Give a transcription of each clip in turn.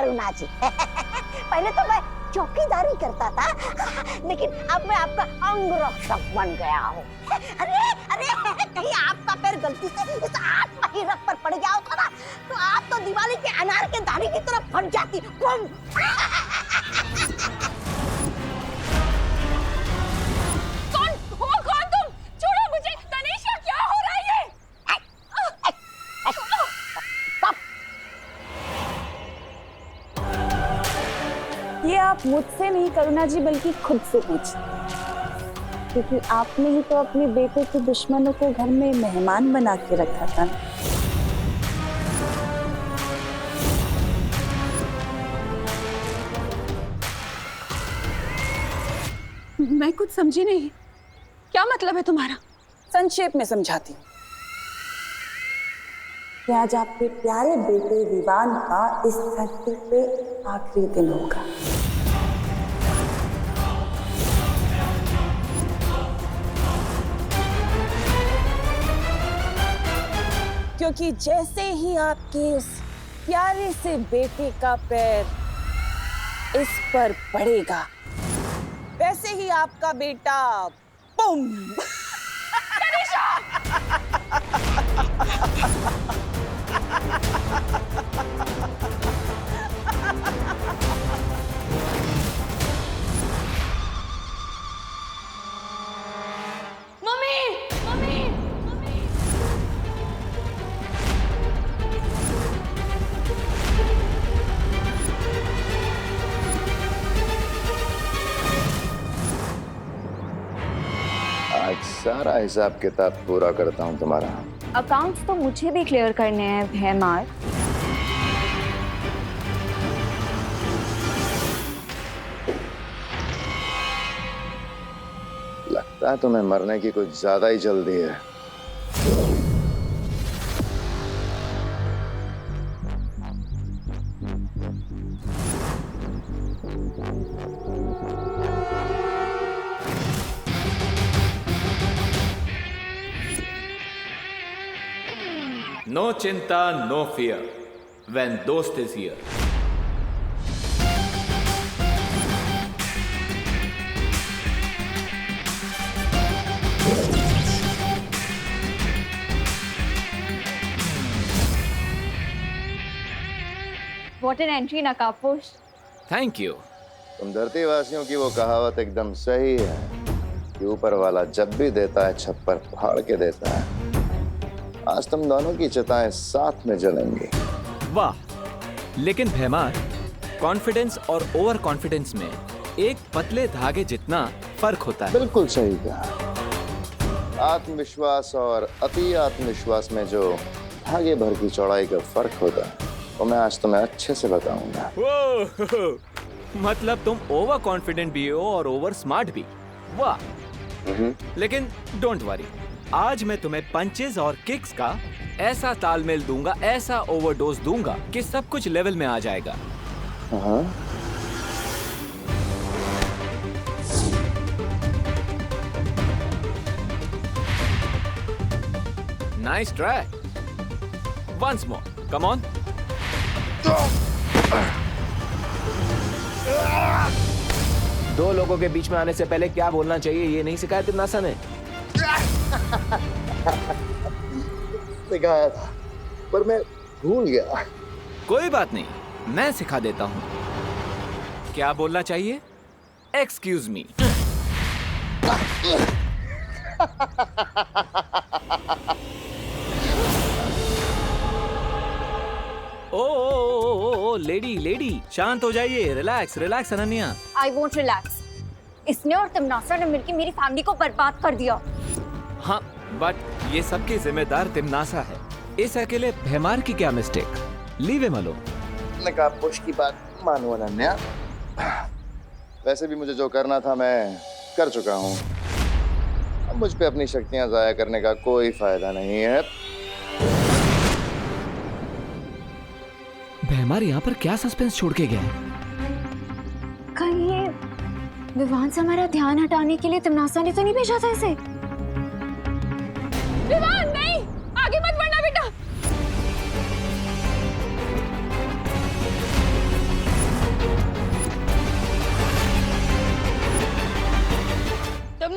करुणा जी। पहले तो मैं चौकीदारी करता था, लेकिन अब मैं आपका अंग रक्षक बन गया हूँ। अरे अरे, कहीं आपका पैर गलती से इस आत्महीरक पर पड़ गया होता ना, तो आप तो दिवाली के अनार के दाने की तरफ फट जाती। कौन तुम? छोड़ो मुझे। तनीषा, क्या हो रहा है ये? ये आप मुझसे नहीं करुणा जी, बल्कि खुद से पूछिए, क्योंकि आपने ही तो अपने बेटे के दुश्मनों को घर में मेहमान बना के रखा था। मैं कुछ समझी नहीं, क्या मतलब है तुम्हारा? संक्षेप में समझाती हूँ कि आज आपके प्यारे बेटे विवान का इस धरती पे आखिरी दिन होगा। क्योंकि जैसे ही आपके उस प्यारे से बेटे का पैर इस पर पड़ेगा, वैसे ही आपका बेटा बुम। Mummy, mummy, mummy. आज सारा हिसाब किताब पूरा करता हूँ तुम्हारा। अकाउंट्स तो मुझे भी क्लियर करने हैं भैमार। लगता है तुम्हें मरने की कुछ ज्यादा ही जल्दी है। No chinta, no fear when dost is here. What an entry, Nakaposh. Thank you. तुम धरती वासियों की वो कहावत एकदम सही है कि ऊपर वाला जब भी देता है छप्पर फाड़ के देता है। आज तुम दोनों की चिताएं साथ में जलेंगी। वाह, लेकिन भैमार, कॉन्फिडेंस और ओवर कॉन्फिडेंस में एक पतले धागे जितना फर्क होता है। बिल्कुल सही कहा। आत्मविश्वास और अति आत्मविश्वास में जो धागे भर की चौड़ाई का फर्क होता है, तो मैं आज तुम्हें अच्छे से बताऊंगा। वो, मतलब तुम ओवर कॉन्फिडेंट भी हो और ओवर स्मार्ट भी। वाह, लेकिन डोंट वरी, आज मैं तुम्हें पंचेस और किक्स का ऐसा तालमेल दूंगा, ऐसा ओवरडोज दूंगा कि सब कुछ लेवल में आ जाएगा। हाँ। Nice try. Once more, come on. दो लोगों के बीच में आने से पहले क्या बोलना चाहिए ये नहीं सिखाया तिम्नासा ने? सिखाया था, पर मैं भूल गया। कोई बात नहीं, मैं सिखा देता हूँ। क्या बोलना चाहिए? Excuse me. ओ लेडी, शांत हो जाइए। Relax relax Ananya. I won't relax. इसने और तिम्नासा ने मिलकर मेरी फैमिली को बर्बाद कर दिया। हाँ, बट ये सबकी जिम्मेदार तिम्नासा है। इस अकेले भैमार की क्या मिस्टेक? Leave him alone. नकाबपोश की बात मानो अनन्या। वैसे भी मुझे जो करना था मैं कर चुका हूँ। अब मुझ पे अपनी शक्तियां जाया करने का कोई फायदा नहीं है। भैमार यहाँ पर क्या सस्पेंस छोड़ के गया? कहीं ये विवान से हमारा ध्यान हटाने के लिए तिम्नासा ने तो नहीं भेजा था इसे? विवान नहीं, आगे मत बढ़ना बेटा।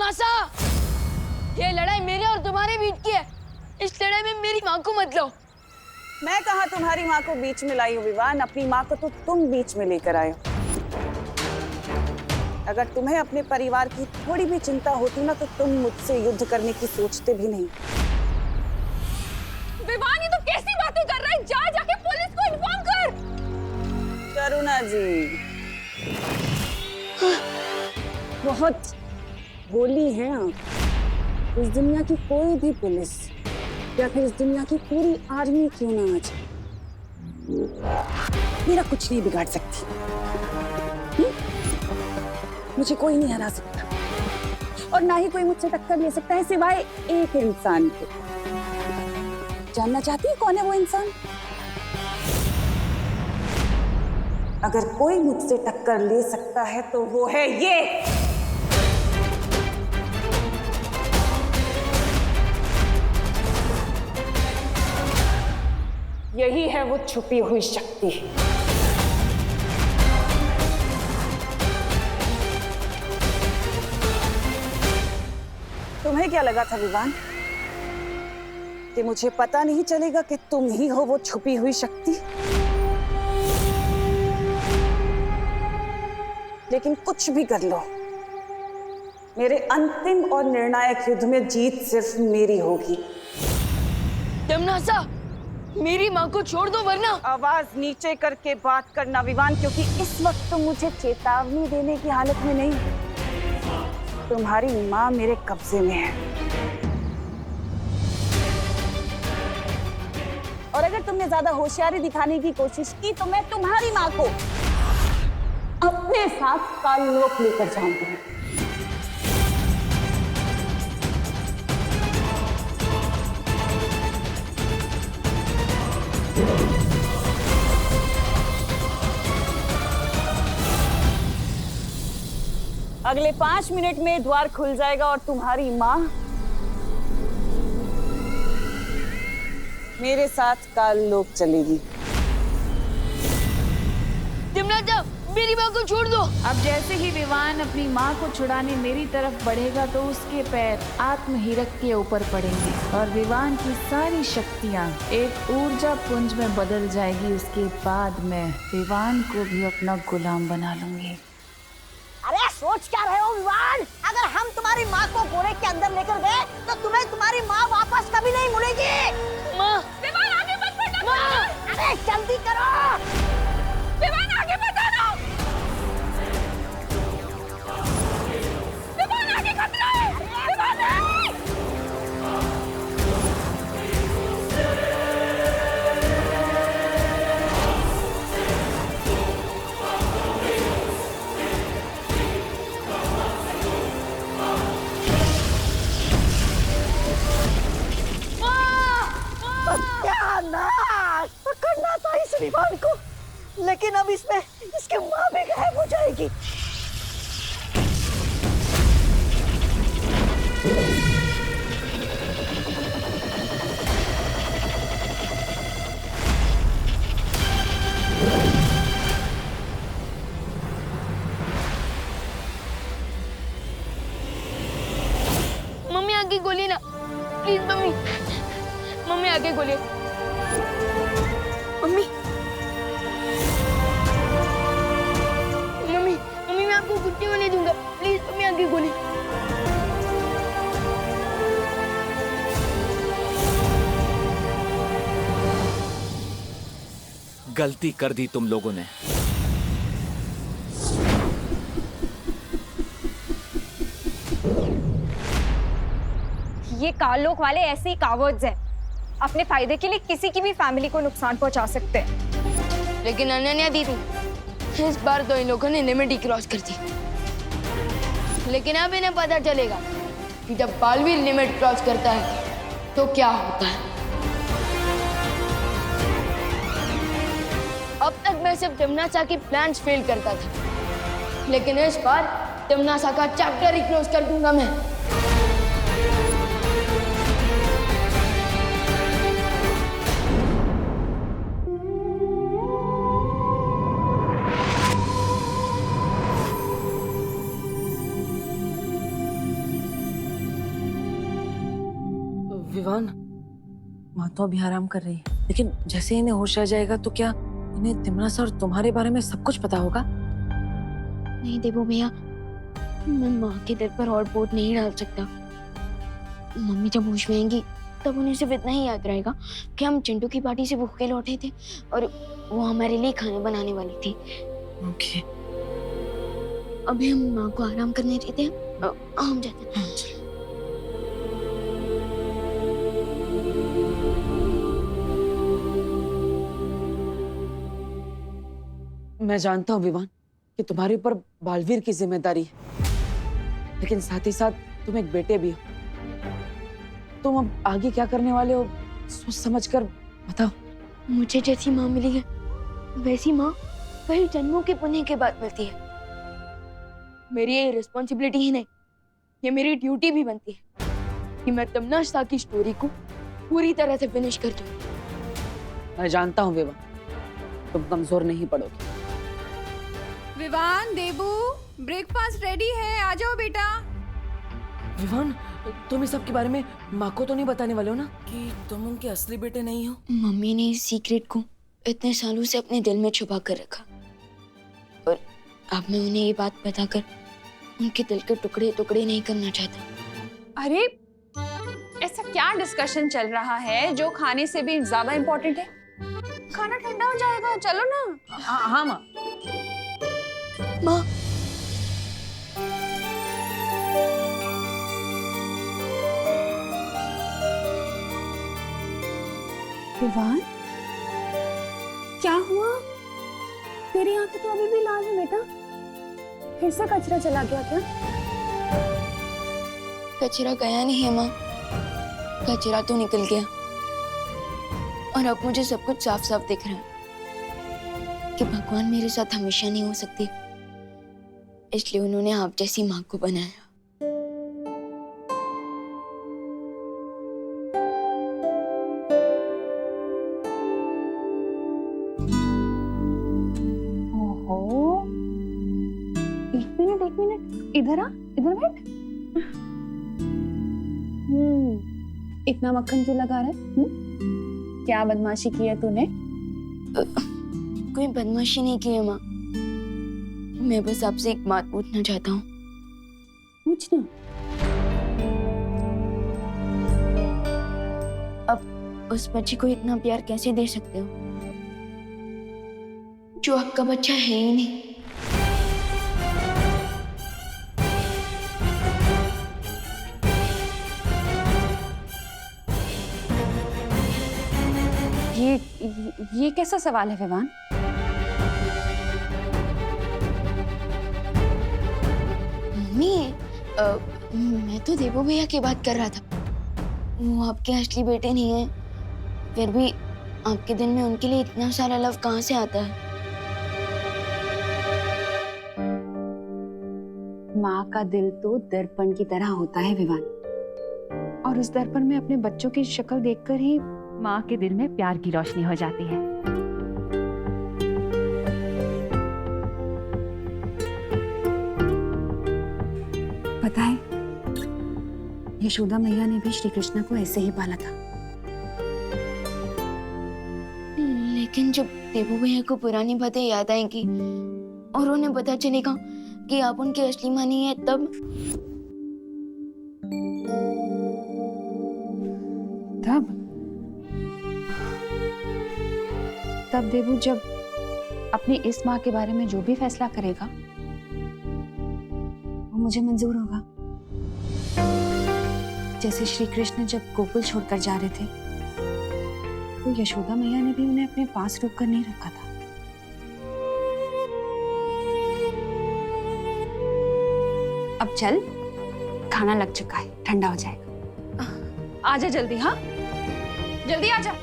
तमनासा, ये लड़ाई मेरे और तुम्हारे बीच की है। इस लड़ाई में मेरी माँ को मत लो। मैं कहा तुम्हारी माँ को बीच में लाई हूँ विवान, अपनी माँ को तो तुम बीच में लेकर आए हो। अगर तुम्हें अपने परिवार की थोड़ी भी चिंता होती ना तो तुम मुझसे युद्ध करने की सोचते भी नहीं। विवान, ये तो कैसी बातें कर रहा है? जाके पुलिस को इन्फॉर्म कर। करुणा जी बहुत भोली हैं आप। इस दुनिया की कोई भी पुलिस या फिर इस दुनिया की पूरी आर्मी क्यों ना आ जाए, मेरा कुछ नहीं बिगाड़ सकती। मुझे कोई नहीं हरा सकता और ना ही कोई मुझसे टक्कर ले सकता है सिवाय एक इंसान के। जानना चाहती है कौन है वो इंसान? अगर कोई मुझसे टक्कर ले सकता है तो वो है ये। यही है वो छुपी हुई शक्ति। तुम्हें क्या लगा था विवान कि मुझे पता नहीं चलेगा कि तुम ही हो वो छुपी हुई शक्ति? लेकिन कुछ भी कर लो, मेरे अंतिम और निर्णायक युद्ध में जीत सिर्फ मेरी होगी। तमनासा, मेरी माँ को छोड़ दो वरना। आवाज नीचे करके बात करना विवान, क्योंकि इस वक्त तुम मुझे चेतावनी देने की हालत में नहीं। तुम्हारी माँ मेरे कब्जे में है और अगर तुमने ज्यादा होशियारी दिखाने की कोशिश की तो मैं तुम्हारी माँ को अपने साथ काललोक लेकर जाऊंगी। अगले 5 मिनट में द्वार खुल जाएगा और तुम्हारी माँ मेरे साथ काललोक चलेगी। तमनासा, मेरी माँ को छोड़ दो। अब जैसे ही विवान अपनी माँ को छुड़ाने मेरी तरफ बढ़ेगा तो उसके पैर आत्महीरक के ऊपर पड़ेंगे और विवान की सारी शक्तियाँ एक ऊर्जा पुंज में बदल जाएगी। उसके बाद मैं विवान को भी अपना गुलाम बना लूंगी। अरे सोच क्या रहे हो विवान? अगर हम तुम्हारी माँ को बोरे के अंदर लेकर गए तो तुम्हें तुम्हारी माँ वापस कभी नहीं मिलेगी। माँ, विवान आगे मत बढ़ना। माँ, अरे जल्दी करो। विवान आगे मत आना। विवान आगे खतरा है। विवान सत्यानाश! पकड़ना था इस विमान को, लेकिन अब इसमें इसकी माँ भी गायब हो जाएगी। मम्मी आगे गोली ना, प्लीज मम्मी। मम्मी आगे गोली। मम्मी, मम्मी, मम्मी मैं आपको कुछ नहीं होने दूंगा। प्लीज मम्मी आगे गोली। गलती कर दी तुम लोगों ने। ये काललोक वाले ऐसे ही कावर्ड्स हैं, अपने फायदे के लिए किसी की भी फैमिली को नुकसान पहुंचा सकते हैं। लेकिन अनन्या दीदी, इस बार तो इन लोगों ने लिमिट ही क्रॉस कर दी। लेकिन अब इन्हें पता चलेगा कि जब बालवीर लिमिट क्रॉस करता है तो क्या होता है। अब तक मैं सिर्फ तमनासा की प्लान्स फेल करता था, लेकिन इस बार तमनासा का चैप्टर ही क्लोज कर दूंगा मैं। विवान, माँ तो अभी आराम कर रही है, लेकिन जैसे इन्हें होश आ जाएगा तो क्या इन्हें तिमना सर तुम्हारे बारे में सब कुछ पता होगा? नहीं देवो भैया, मैं माँ के दिल पर और बोझ नहीं डाल सकता। मम्मी जब होश में आएंगी तब उन्हें सिर्फ इतना ही याद रहेगा कि हम चिंटू की पार्टी से भूखे लौटे थे और वो हमारे लिए खाना बनाने वाली थी। ओके। अभी हम माँ को आराम करने देते हैं, हम जाते हैं। मैं जानता हूँ विवान कि तुम्हारे ऊपर बालवीर की जिम्मेदारी है, लेकिन साथ ही साथ तुम एक बेटे भी हो। तुम अब आगे क्या करने वाले हो सोच समझ कर बताओ। मुझे जैसी माँ मिली है वैसी माँ कई जन्मों के पुण्य के बाद मिलती है। मेरी ये रिस्पॉन्सिबिलिटी ही नहीं, ये मेरी ड्यूटी भी बनती है कि मैं तमन्ना शाह की स्टोरी को पूरी तरह से फिनिश कर दूं। मैं जानता हूँ विवान, तुम कमजोर नहीं पड़ोगे। विवान, देबू, ब्रेकफास्ट रेडी है, आ जाओ बेटा। विवान, तुम इस सब के बारे में माँ को तो नहीं बताने वाले हो ना कि तुम उनके असली बेटे नहीं हो? मम्मी ने इस सीक्रेट को इतने सालों से अपने दिल में छुपा कर रखा और अब मैं उन्हें ये बात बताकर उनके दिल के टुकड़े टुकड़े नहीं करना चाहता। अरे ऐसा क्या डिस्कशन चल रहा है जो खाने से भी ज्यादा इम्पोर्टेंट है? खाना ठंडा हो जाएगा, चलो ना। हाँ माँ। माँ, विवान, क्या हुआ? तेरी आंखें तो अभी भी लाल है बेटा। फिर से कचरा चला गया क्या? कचरा गया नहीं है माँ, कचरा तो निकल गया और अब मुझे सब कुछ साफ साफ दिख रहा है कि भगवान मेरे साथ हमेशा नहीं हो सकती, इसलिए उन्होंने आप जैसी माँ को बनाया। ओहो, एक मिनट, इधर आ, इधर बैठ। इतना मक्खन क्यों लगा रहा है? क्या बदमाशी की है तूने? कोई बदमाशी नहीं की है माँ, मैं बस आपसे एक बात पूछना चाहता हूँ। पूछना। अब उस बच्चे को इतना प्यार कैसे दे सकते हो जो आपका बच्चा है ही नहीं? ये कैसा सवाल है विवान? मम्मी, मैं तो देवो भैया की बात कर रहा था। वो आपके असली बेटे नहीं है, फिर भी आपके दिल में उनके लिए इतना सारा लव कहाँ से आता है? माँ का दिल तो दर्पण की तरह होता है विवान, और उस दर्पण में अपने बच्चों की शक्ल देखकर ही माँ के दिल में प्यार की रोशनी हो जाती है। पता है, यशोदा मैया ने भी श्री कृष्ण को ऐसे ही पाला था। लेकिन जब देवो भैया को पुरानी बातें याद आएंगी और उन्हें पता चलेगा कि आप उनकी असली माँ नहीं है, तब देवू जब अपनी इस माँ के बारे में जो भी फैसला करेगा वो मुझे मंजूर होगा। जैसे श्री कृष्ण जब गोकुल छोड़कर जा रहे थे तो यशोदा मैया ने भी उन्हें अपने पास रोक कर नहीं रखा था। अब चल, खाना लग चुका है, ठंडा हो जाएगा। आजा जल्दी। हाँ, जल्दी आजा।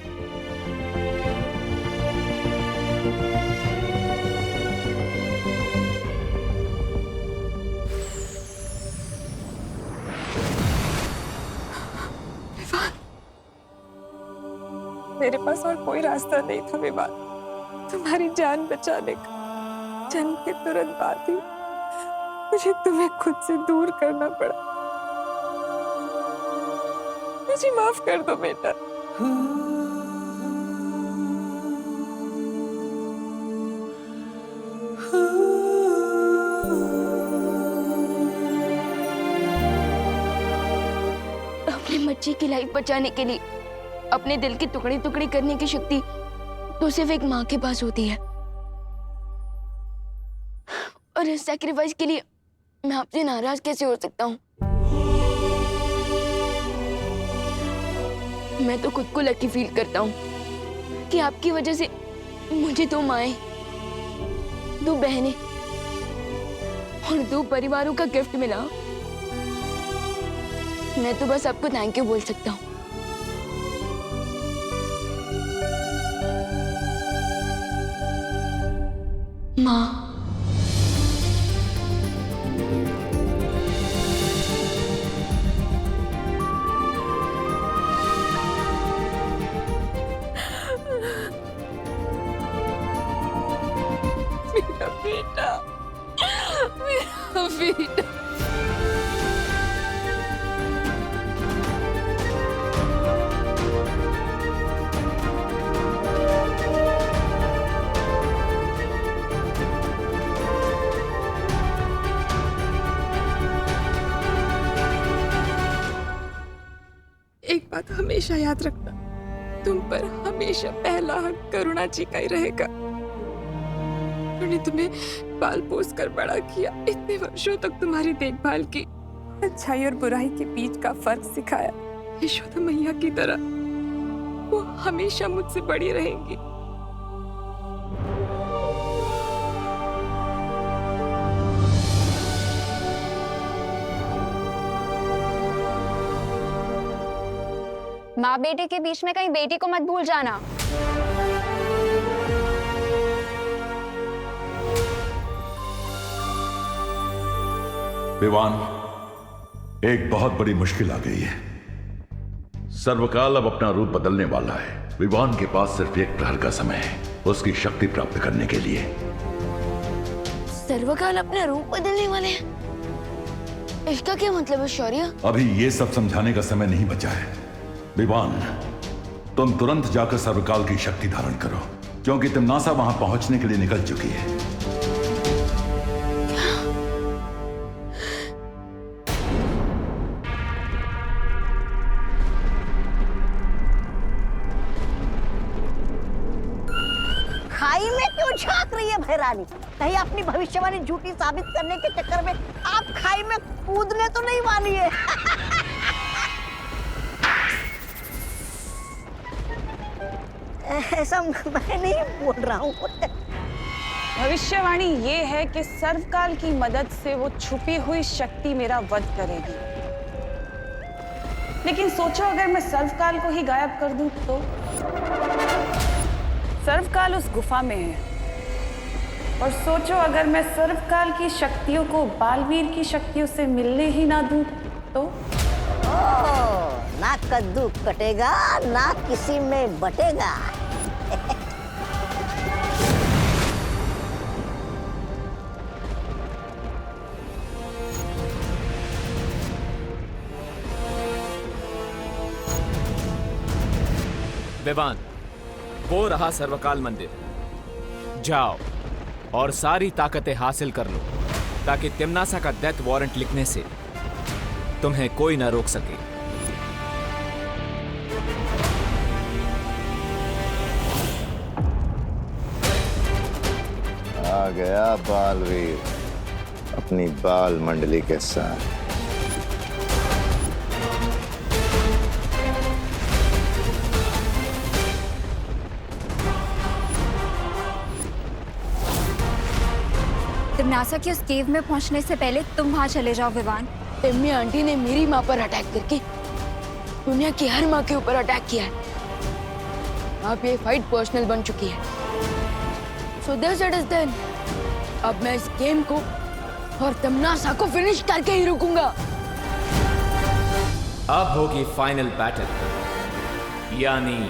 मेरे पास और कोई रास्ता नहीं था विवान, तुम्हारी जान बचाने का। जन्म के तुरंत बाद ही मुझे तुम्हें खुद से दूर करना पड़ा। मैं मुझे माफ कर दो बेटा। अपने बच्चे की लाइफ बचाने के लिए अपने दिल के टुकड़े टुकड़े करने की शक्ति तो सिर्फ एक माँ के पास होती है। और इस सैक्रिफाइस के लिए मैं आपसे नाराज कैसे हो सकता हूँ? मैं तो खुद को लकी फील करता हूँ कि आपकी वजह से मुझे 2 माएं, 2 बहनें और 2 परिवारों का गिफ्ट मिला। मैं तो बस आपको थैंक यू बोल सकता हूँ। माँ, मेरा बेटा, मेरा बेटा। एक बात हमेशा याद रखना, तुम पर हमेशा पहला हक करुणा जी का ही रहेगा। उन्होंने तुम्हें पाल पोस कर बड़ा किया, इतने वर्षों तक तुम्हारी देखभाल की, अच्छाई और बुराई के बीच का फर्क सिखाया। यशोदा मैया की तरह वो हमेशा मुझसे बड़ी रहेंगी। माँ बेटे के बीच में कहीं बेटी को मत भूल जाना। विवान, एक बहुत बड़ी मुश्किल आ गई है। सर्वकाल अब अपना रूप बदलने वाला है। विवान के पास सिर्फ 1 प्रहर का समय है उसकी शक्ति प्राप्त करने के लिए। सर्वकाल अपना रूप बदलने वाले हैं? इसका क्या मतलब है शौर्य? अभी ये सब समझाने का समय नहीं बचा है। विवान, तुम तुरंत जाकर सर्वकाल की शक्ति धारण करो, क्योंकि तिम्नासा वहां पहुंचने के लिए निकल चुकी है। खाई में क्यों झांक रही है भैरानी? कहीं अपनी भविष्यवाणी झूठी साबित करने के चक्कर में आप खाई में कूदने तो नहीं वाली है? ऐसा मैं नहीं बोल रहा हूँ। भविष्यवाणी ये है कि सर्वकाल की मदद से वो छुपी हुई शक्ति मेरा वध करेगी। लेकिन सोचो अगर मैं सर्वकाल को ही गायब कर दूं तो? सर्वकाल उस गुफा में है। और सोचो अगर मैं सर्वकाल की शक्तियों को बालवीर की शक्तियों से मिलने ही ना दूं तो? ना कद्दू कटेगा ना किसी में बटेगा। विवान, वो रहा सर्वकाल मंदिर। जाओ और सारी ताकतें हासिल कर लो ताकि तिम्नासा का डेथ वारंट लिखने से तुम्हें कोई ना रोक सके। आ गया बालवीर अपनी बाल मंडली के साथ। तिम्नासा की उस केव में पहुंचने से पहले तुम वहां चले जाओ विवान। एम्मी आंटी ने मेरी माँ पर अटैक करके दुनिया की हर माँ के ऊपर अटैक किया है। अब ये फाइट पर्सनल बन चुकी है। So this it is then. अब मैं इस गेम को और तिम्नासा को फिनिश करके ही रुकूंगा। अब होगी फाइनल बैटल, यानी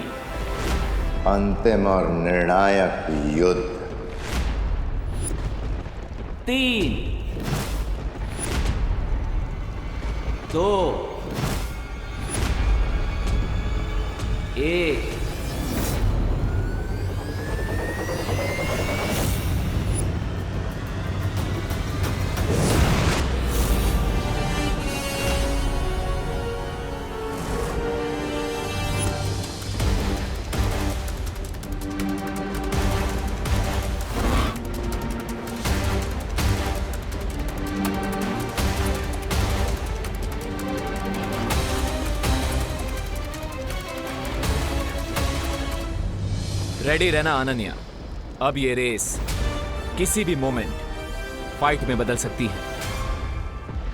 अंतिम और निर्णायक युद्ध। 3, 2, 1। रेडी रहना अनन्या, अब ये रेस किसी भी मोमेंट फाइट में बदल सकती है।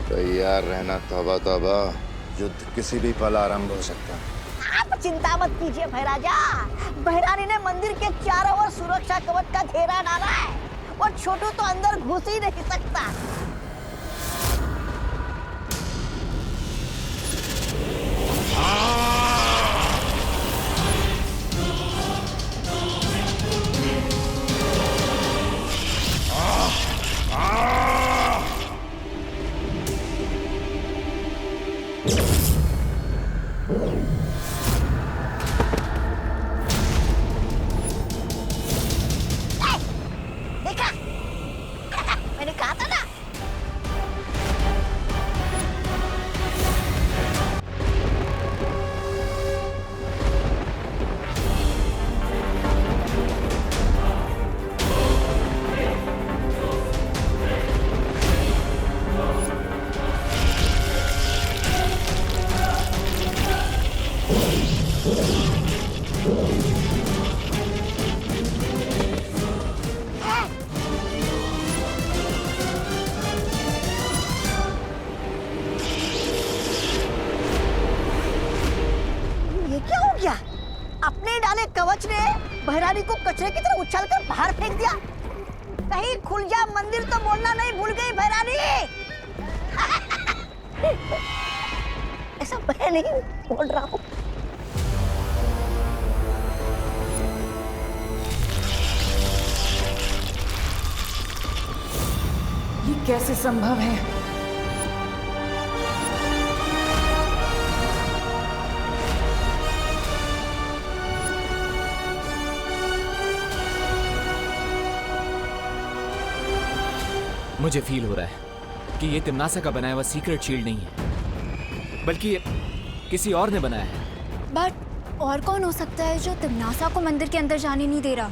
तैयार रहना तौबा तौबा, युद्ध किसी भी पल आरंभ हो सकता है। आप चिंता मत कीजिए भैराजा, भैरानी ने मंदिर के चारों ओर सुरक्षा कवच का घेरा डाला है और छोटू तो अंदर घुस ही नहीं सकता। देखा मैंने कहा था ना। ये क्या हो गया? अपने डाले कवच ने भैरानी को कचरे की तरह उछालकर बाहर फेंक दिया। कहीं खुल जा मंदिर तो बोलना नहीं भूल गई भैरानी। ऐसा मैं नहीं बोल रहा हूँ। ये कैसे संभव है? मुझे फील हो रहा है कि ये तिम्नासा का बनाया हुआ सीक्रेट शील्ड नहीं है, बल्कि ये किसी और ने बनाया है। बट और कौन हो सकता है जो तिम्नासा को मंदिर के अंदर जाने नहीं दे रहा?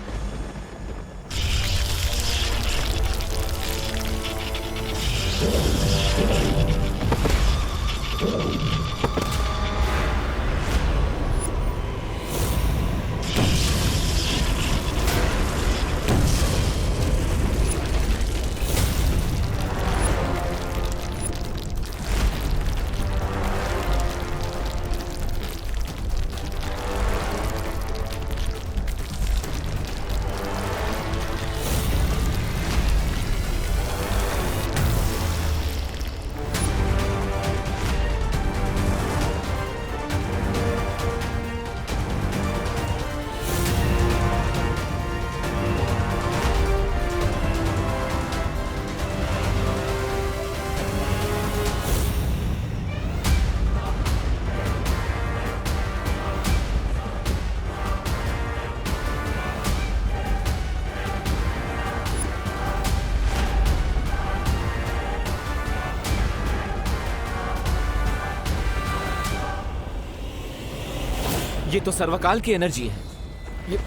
ये तो सर्वकाल की एनर्जी है।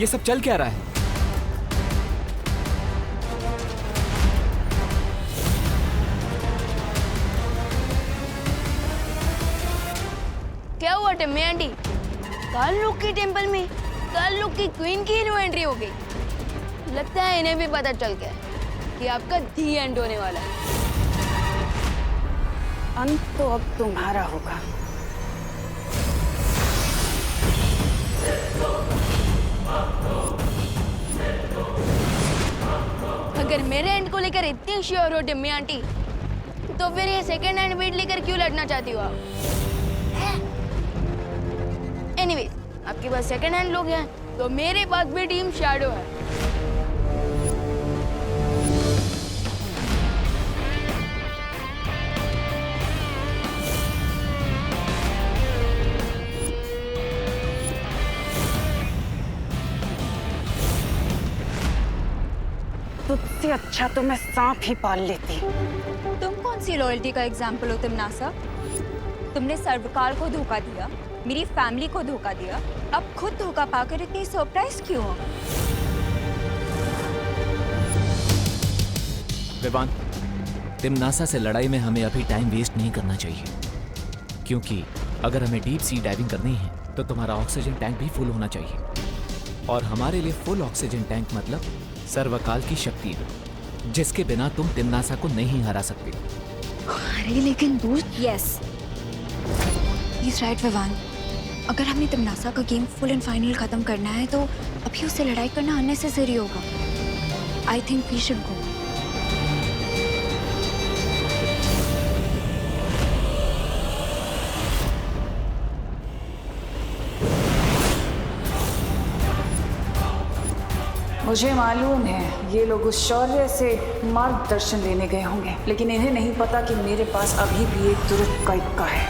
ये सब चल क्या रहा है? क्या हुआ टिम्मी आंटी? कालूक की टेंपल में कालूक की क्वीन की न्यू एंट्री हो गई। लगता है इन्हें भी पता चल गया कि आपका दी एंड होने वाला है। अंत तो अब तुम्हारा होगा। अगर मेरे एंड को लेकर इतनी श्योर हो टिम्मी आंटी, तो फिर ये सेकंड हैंड वेट लेकर क्यों लड़ना चाहती हो आप? एनीवेज, आपके पास सेकंड हैंड लोग हैं, तो मेरे पास भी टीम शैडो है। तुझसे अच्छा तो मैं सांप ही पाल लेती। तुम कौन सी लॉयल्टी का एग्जाम्पल हो तिमनासा? तुमने सर्वकाल को धोखा दिया, मेरी फैमिली को धोखा दिया, अब खुद धोखा पाकर इतनी सरप्राइज क्यों हो? विवान, तिमनासा से लड़ाई में हमें अभी टाइम वेस्ट नहीं करना चाहिए, क्योंकि अगर हमें डीप सी डाइविंग करनी है तो तुम्हारा ऑक्सीजन टैंक भी फुल होना चाहिए, और हमारे लिए फुल ऑक्सीजन टैंक मतलब सर्वकाल की शक्ति, जिसके बिना तुम तिमनासा को नहीं हरा सकते। अरे लेकिन दोस्त, यस, इज राइट विवान। अगर हमें तिमनासा का गेम फुल एंड फाइनल खत्म करना है तो अभी उससे लड़ाई करना अननेसेसरी होगा। I think we should go. मुझे मालूम है ये लोग उस शौर्य से मार्गदर्शन लेने गए होंगे, लेकिन इन्हें नहीं पता कि मेरे पास अभी भी एक तुरंत का इक्का है।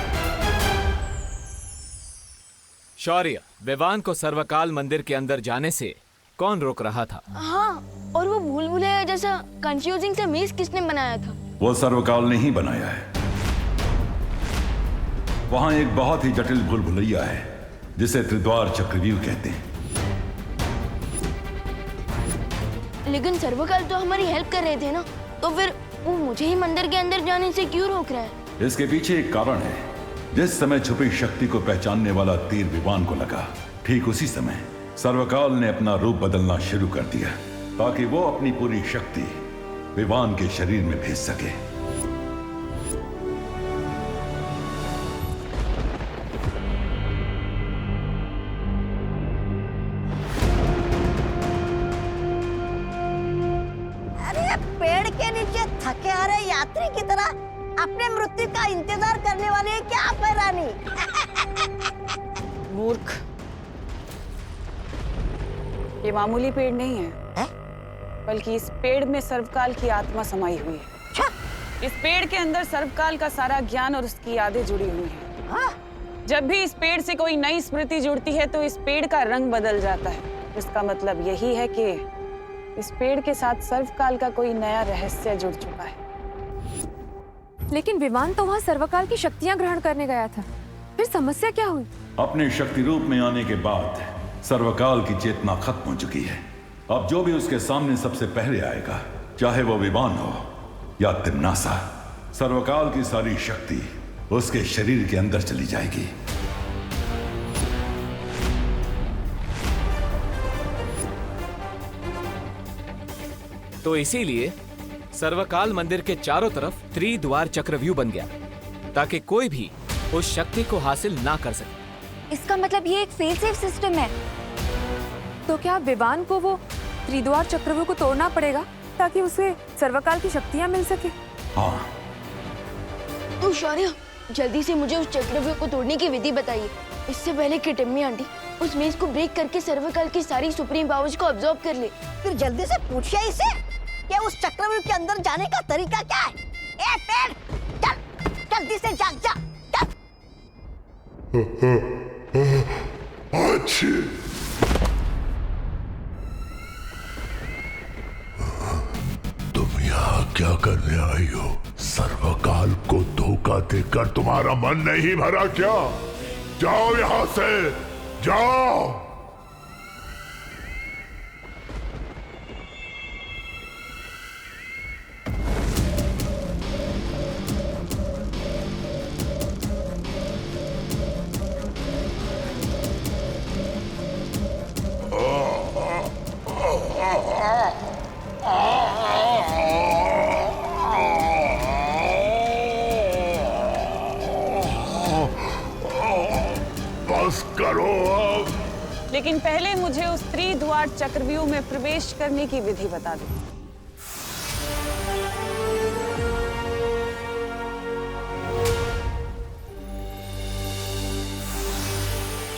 शौर्य, विवान को सर्वकाल मंदिर के अंदर जाने से कौन रोक रहा था? हाँ, और वो भूल भुलैया जैसा कंफ्यूजिंग सा मेज किसने बनाया था? वो सर्वकाल ने ही बनाया है। वहां एक बहुत ही जटिल भूल भुलैया है जिसे त्रिद्वार चक्रव्यूह कहते हैं। लेकिन सर्वकाल तो हमारी हेल्प कर रहे थे ना, तो फिर वो मुझे ही मंदिर के अंदर जाने से क्यों रोक रहा है? इसके पीछे एक कारण है। जिस समय छुपी शक्ति को पहचानने वाला तीर विवान को लगा, ठीक उसी समय सर्वकाल ने अपना रूप बदलना शुरू कर दिया ताकि वो अपनी पूरी शक्ति विवान के शरीर में भेज सके। अरे पेड़ के नीचे थके आ रहे यात्री की तरह अपने मृत्यु का इंतजार करने वाले हैं क्या आप, रानी? मूर्ख, ये मामूली पेड़ नहीं है, बल्कि इस पेड़ में सर्वकाल की आत्मा समाई हुई है। इस पेड़ के अंदर सर्वकाल का सारा ज्ञान और उसकी यादें जुड़ी हुई हैं। जब भी इस पेड़ से कोई नई स्मृति जुड़ती है तो इस पेड़ का रंग बदल जाता है। इसका मतलब यही है कि इस पेड़ के साथ सर्वकाल का कोई नया रहस्य जुड़ चुका है। लेकिन विवान तो वहाँ सर्वकाल की शक्तियाँ ग्रहण करने गया था, फिर समस्या क्या हुई? अपने शक्ति रूप में आने के बाद सर्वकाल की चेतना खत्म हो चुकी है। अब जो भी उसके सामने सबसे पहले आएगा, चाहे वो विवान हो या तिमनासा, सर्वकाल की सारी शक्ति उसके शरीर के अंदर चली जाएगी। तो इसीलिए सर्वकाल मंदिर के चारों तरफ त्रिद्वार चक्रव्यूह बन गया ताकि कोई भी उस शक्ति को हासिल ना कर सके। इसका मतलब ये एक फेल सेफ सिस्टम है। तो क्या विवान को वो त्रिद्वार चक्रव्यूह को तोड़ना पड़ेगा ताकि उसे सर्वकाल की शक्तियाँ मिल सके? हाँ। तो शौर्य, जल्दी से मुझे उस चक्रव्यूह को तोड़ने की विधि बताइए, इससे पहले कि टिम्मी आंटी उस मेज को ब्रेक करके सर्वकाल की सारी सुप्रीम पावर्स को अब्सॉर्ब कर ले। फिर जल्दी से पूछिए इसे कि उस चक्रव्यूह के अंदर जाने का तरीका क्या है। ए पेड़, चल जल्दी से जा जा चल। तुम यहाँ क्या करने आई हो? सर्वकाल को धोखा देकर तुम्हारा मन नहीं भरा क्या? जाओ यहाँ से, जाओ। बस करो अब। लेकिन पहले मुझे उस त्रिद्वार चक्रव्यूह में प्रवेश करने की विधि बता दो।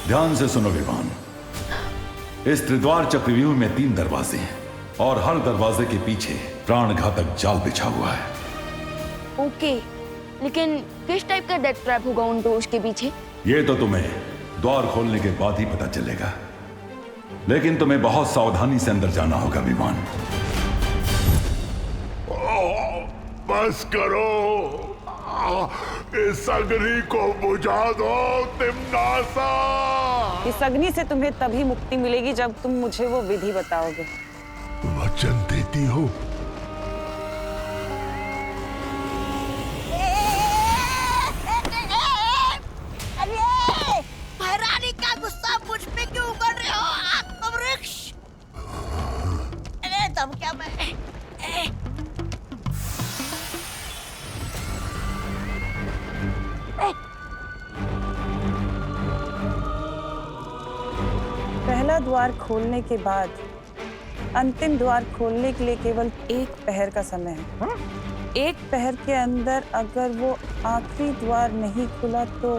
ध्यान से सुनो विवान, इस त्रिद्वार चक्रव्यूह में 3 दरवाजे हैं और हर दरवाजे के पीछे प्राणघातक जाल बिछा हुआ है। ओके, लेकिन किस टाइप का डेथ ट्रैप होगा उन डोर्स के पीछे? ये तो तुम्हें द्वार खोलने के बाद ही पता चलेगा, लेकिन तुम्हें बहुत सावधानी से अंदर जाना होगा विवान। बस करो, इस अग्नि को बुझा दो तिम्नासा। इस अग्नि से तुम्हें तभी मुक्ति मिलेगी जब तुम मुझे वो विधि बताओगे। वचन देती हो? अरे महारानी का गुस्सा मुझ पे क्यों उगल रहे हो आत्मवृक्ष? अरे तब क्या मैं पहला द्वार खोलने के बाद अंतिम द्वार खोलने के लिए केवल 1 पहर का समय है। 1 पहर के अंदर अगर वो आखिरी द्वार नहीं खुला तो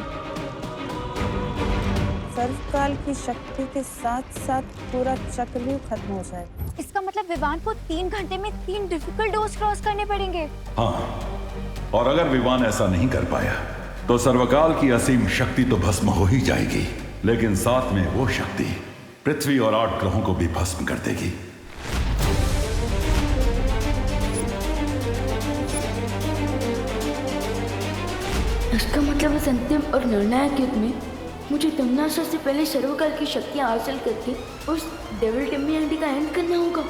सर्वकाल की शक्ति के साथ साथ पूरा चक्रव्यूह खत्म हो जाएगा। इसका मतलब विवान को 3 घंटे में 3 डिफिकल्ट डोर्स क्रॉस करने पड़ेंगे। हाँ, और अगर विवान ऐसा नहीं कर पाया तो सर्वकाल की असीम शक्ति तो भस्म हो ही जाएगी, लेकिन साथ में वो शक्ति पृथ्वी और 8 ग्रहों को भी भस्म कर देगी। इसका मतलब इस अंतिम और निर्णायक युद्ध में मुझे तिम्नासा से पहले सर्वकाल की शक्तियां हासिल करके उस डेविल टिम्मी आंटी का एंड करना होगा।